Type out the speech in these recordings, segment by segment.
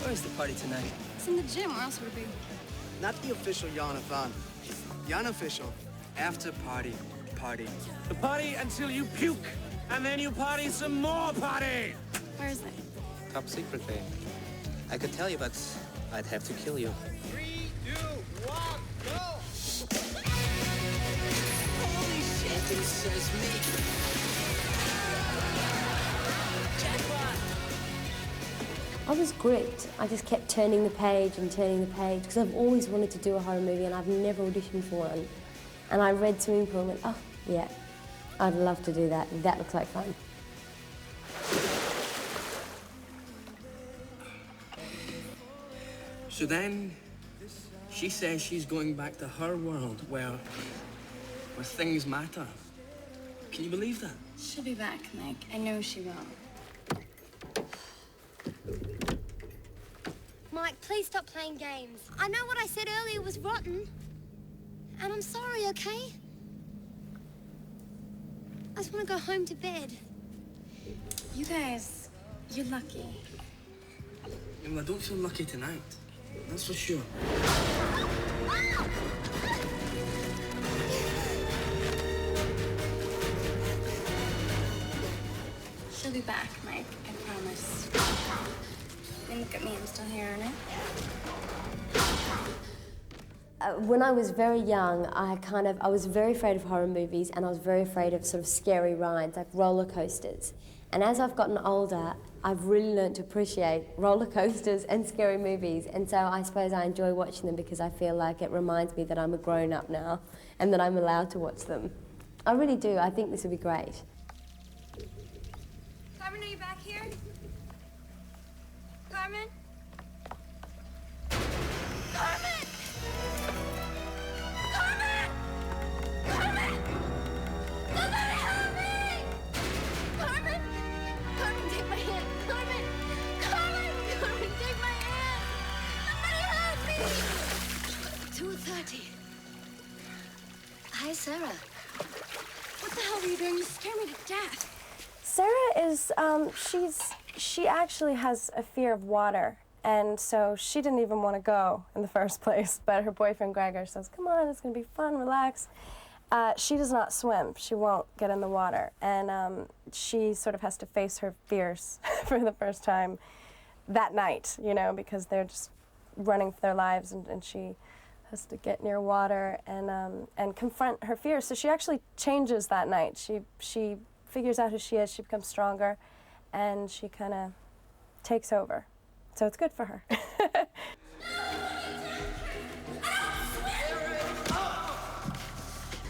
Where's the party tonight? It's in the gym. Where else would it be? Not the official Jonathan. The unofficial. After party. The party until you puke, and then you party some more party! Where is it? Top secret thing. I could tell you, but I'd have to kill you. 3, 2, 1, go! Holy shit, it says me. Jackpot! I was gripped. I just kept turning the page because I've always wanted to do a horror movie and I've never auditioned for one. And I read Swimming Pool and went, oh, yeah, I'd love to do that. That looks like fun. So then, she says she's going back to her world where things matter. Can you believe that? She'll be back, Mike. I know she will. Mike, please stop playing games. I know what I said earlier was rotten. And I'm sorry, okay? I just want to go home to bed. You guys, you're lucky. Well, I don't feel lucky tonight. That's for sure. She'll be back, Mike. I promise. And look at me, I'm still here, aren't I? When I was very young, I was very afraid of horror movies and I was very afraid of sort of scary rides, like roller coasters. And as I've gotten older, I've really learned to appreciate roller coasters and scary movies. And so I suppose I enjoy watching them because I feel like it reminds me that I'm a grown-up now and that I'm allowed to watch them. I really do. I think this would be great. Carmen, are you back here? Carmen? Carmen! Carmen! Carmen! Somebody help me! Carmen! Carmen, take my hand! Carmen! Carmen! Carmen, take my hand! Somebody help me! 2:30. Hi, Sarah. What the hell were you doing? You scared me to death. Sarah is, she actually has a fear of water, and so she didn't even want to go in the first place, but her boyfriend Gregor says, come on, it's going to be fun, relax. She does not swim. She won't get in the water, and she sort of has to face her fears for the first time that night, you know, because they're just running for their lives, and she has to get near water and confront her fears. So she actually changes that night. She figures out who she is, she becomes stronger, and she kind of takes over. So it's good for her.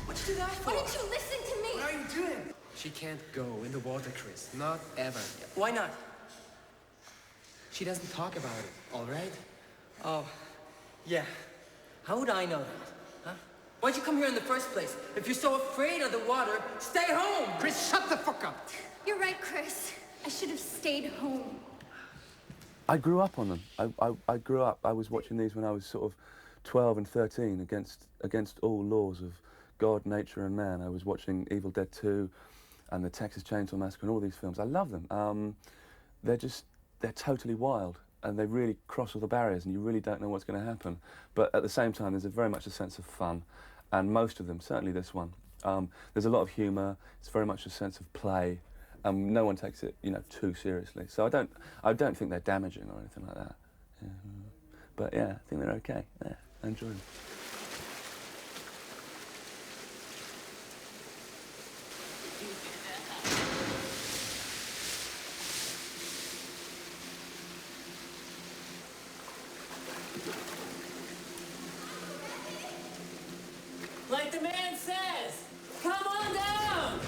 What'd you do that for? Why didn't you listen to me? What are you doing? She can't go in the water, Chris. Not ever. Why not? She doesn't talk about it, all right? Oh, yeah. How would I know that? Huh? Why'd you come here in the first place? If you're so afraid of the water, stay home! Chris, shut the fuck up! You're right, Chris. I should have stayed home. I grew up on them. I grew up, I was watching these when I was sort of 12 and 13 against all laws of God, nature and man. I was watching Evil Dead 2 and the Texas Chainsaw Massacre and all these films. I love them. They're totally wild and they really cross all the barriers and you really don't know what's going to happen. But at the same time, there's very much a sense of fun, and most of them, certainly this one. There's a lot of humour, it's very much a sense of play. No one takes it, you know, too seriously. So I don't think they're damaging or anything like that. Yeah. But yeah, I think they're okay. Yeah, I enjoy them. Like the man says, come on down!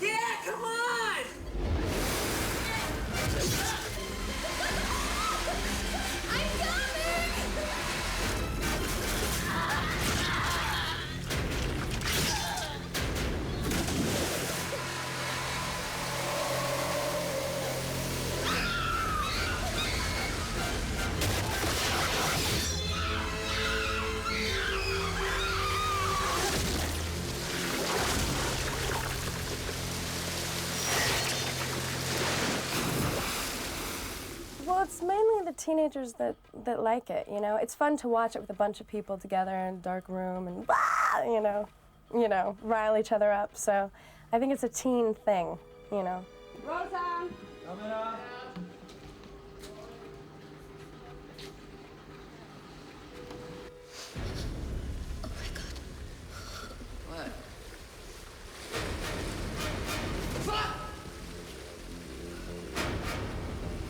Yeah, come on! I'm coming! only the teenagers that like it, you know? It's fun to watch it with a bunch of people together in a dark room and, you know, rile each other up. So I think it's a teen thing, you know? Rosa! Camera!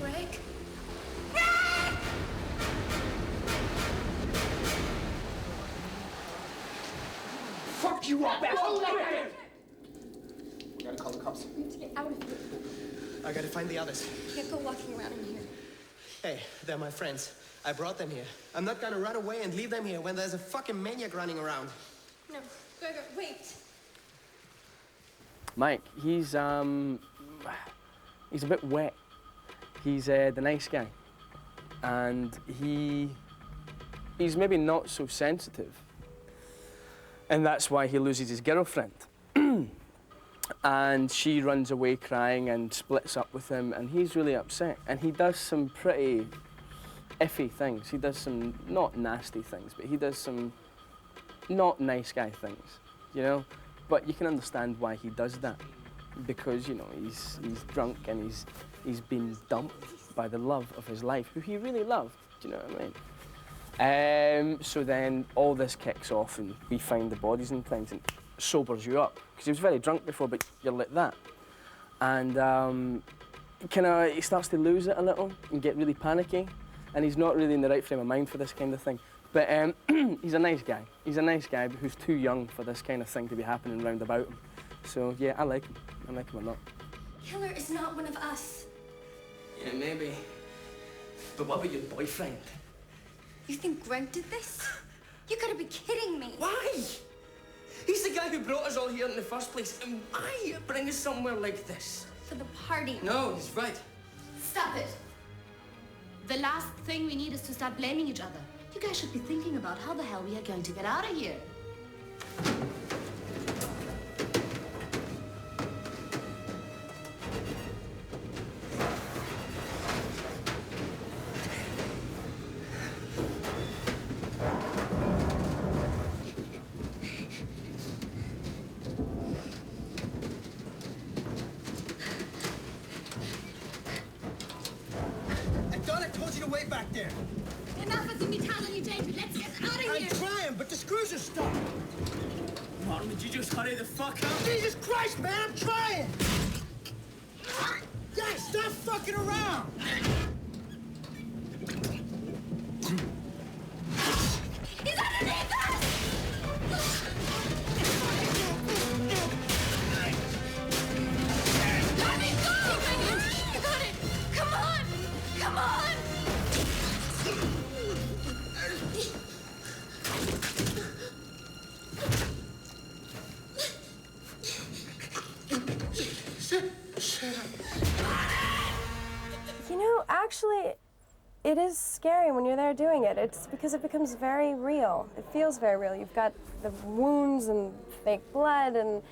Greg? Fuck you up, asshole! We gotta call the cops. We need to get out of here. I gotta find the others. Can't go walking around in here. Hey, they're my friends. I brought them here. I'm not gonna run away and leave them here when there's a fucking maniac running around. No, Gregor, wait. Mike, he's a bit wet. He's the nice guy, and he's maybe not so sensitive, and that's why he loses his girlfriend. And she runs away crying and splits up with him, and he's really upset. And he does some pretty iffy things. He does some not nasty things, but he does some not nice guy things, you know? But you can understand why he does that, because, you know, he's drunk and he's been dumped by the love of his life, who he really loved, do you know what I mean? So then all this kicks off and we find the bodies and things, and sobers you up, because he was very drunk before, but you're like that. And he starts to lose it a little and get really panicky, and he's not really in the right frame of mind for this kind of thing. But he's a nice guy. He's a nice guy, but who's too young for this kind of thing to be happening round about him. So yeah, I like him. I like him a lot. Killer is not one of us. Yeah, maybe. But what about your boyfriend? You think Greg did this? You gotta be kidding me. Why? He's the guy who brought us all here in the first place. And why bring us somewhere like this? For the party. No, he's right. Stop it. The last thing we need is to start blaming each other. You guys should be thinking about how the hell we are going to get out of here. Way back there. Enough of me telling you, David. Let's get out of here. I'm trying, but the screws are stuck. Why don't you just hurry the fuck up? Jesus Christ, man, I'm trying. Guys, stop fucking around. He's underneath us! Let me go! You got it! Come on! Come on! You know, actually, it is scary when you're there doing it. It's because it becomes very real. It feels very real. You've got the wounds and fake blood, and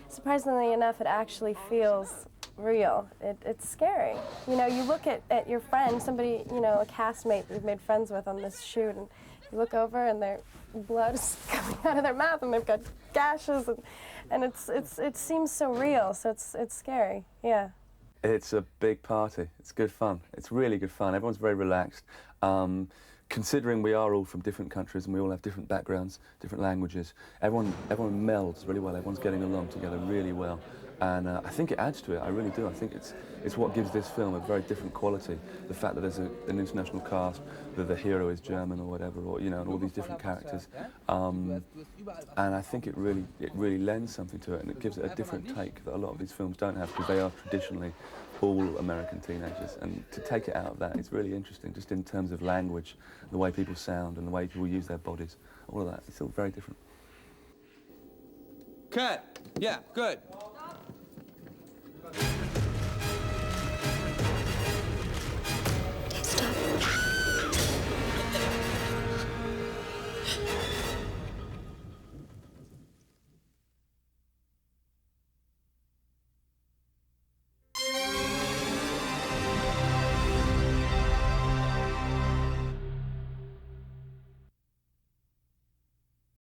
surprisingly enough, it actually feels real. It's scary. You know, you look at your friend, somebody, you know, a castmate that you've made friends with on this shoot, and you look over and their blood is coming out of their mouth, and they've got gashes, and it seems so real, so it's scary, yeah. It's a big party. It's good fun. It's really good fun. Everyone's very relaxed. Considering we are all from different countries and we all have different backgrounds, different languages, everyone melds really well. Everyone's getting along together really well. And I think it adds to it, I really do. I think it's what gives this film a very different quality. The fact that there's an international cast, that the hero is German or whatever, or, you know, and all these different characters. And I think it really lends something to it, and it gives it a different take that a lot of these films don't have, because they are traditionally all American teenagers. And to take it out of that is really interesting, just in terms of language, the way people sound and the way people use their bodies, all of that. It's all very different. Cut. Yeah, good.